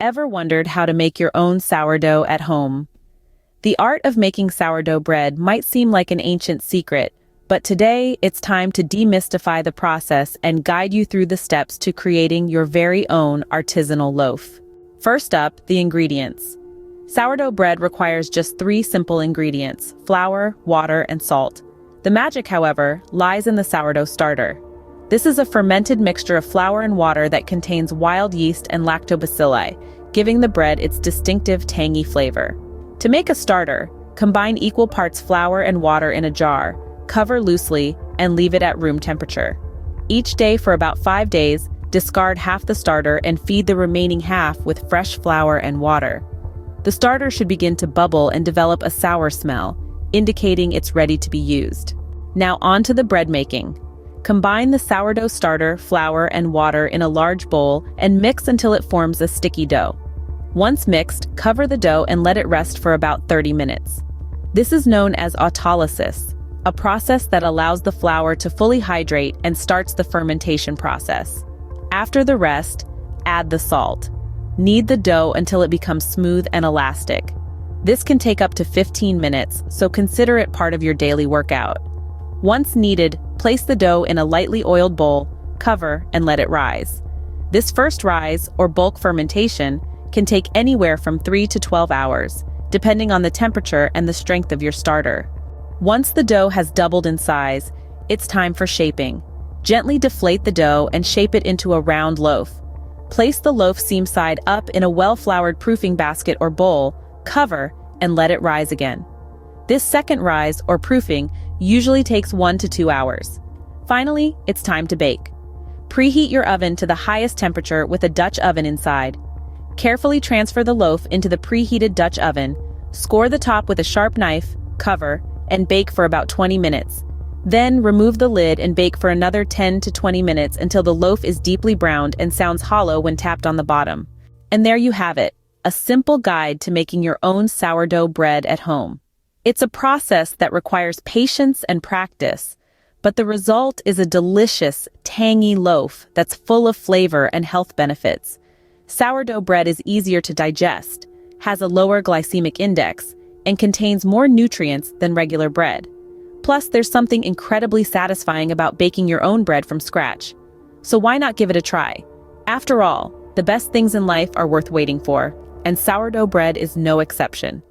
Ever wondered how to make your own sourdough at home? The art of making sourdough bread might seem like an ancient secret, but today it's time to demystify the process and guide you through the steps to creating your very own artisanal loaf. First up, the ingredients. Sourdough bread requires just 3 simple ingredients: flour, water, and salt. The magic, however, lies in the sourdough starter. This is a fermented mixture of flour and water that contains wild yeast and lactobacilli, giving the bread its distinctive tangy flavor. To make a starter, combine equal parts flour and water in a jar, cover loosely, and leave it at room temperature. Each day for about 5 days, discard half the starter and feed the remaining half with fresh flour and water. The starter should begin to bubble and develop a sour smell, indicating it's ready to be used. Now on to the bread making. Combine the sourdough starter, flour, and water in a large bowl and mix until it forms a sticky dough. Once mixed, cover the dough and let it rest for about 30 minutes. This is known as autolysis, a process that allows the flour to fully hydrate and starts the fermentation process. After the rest, add the salt. Knead the dough until it becomes smooth and elastic. This can take up to 15 minutes, so consider it part of your daily workout. Once kneaded, place the dough in a lightly oiled bowl, cover, and let it rise. This first rise, or bulk fermentation, can take anywhere from 3 to 12 hours, depending on the temperature and the strength of your starter. Once the dough has doubled in size, it's time for shaping. Gently deflate the dough and shape it into a round loaf. Place the loaf seam side up in a well-floured proofing basket or bowl, cover, and let it rise again. This second rise, or proofing, usually takes 1 to 2 hours. Finally, it's time to bake. Preheat your oven to the highest temperature with a Dutch oven inside. Carefully transfer the loaf into the preheated Dutch oven, score the top with a sharp knife, cover, and bake for about 20 minutes. Then remove the lid and bake for another 10 to 20 minutes until the loaf is deeply browned and sounds hollow when tapped on the bottom. And there you have it, a simple guide to making your own sourdough bread at home. It's a process that requires patience and practice, but the result is a delicious, tangy loaf that's full of flavor and health benefits. Sourdough bread is easier to digest, has a lower glycemic index, and contains more nutrients than regular bread. Plus, there's something incredibly satisfying about baking your own bread from scratch. So why not give it a try? After all, the best things in life are worth waiting for, and sourdough bread is no exception.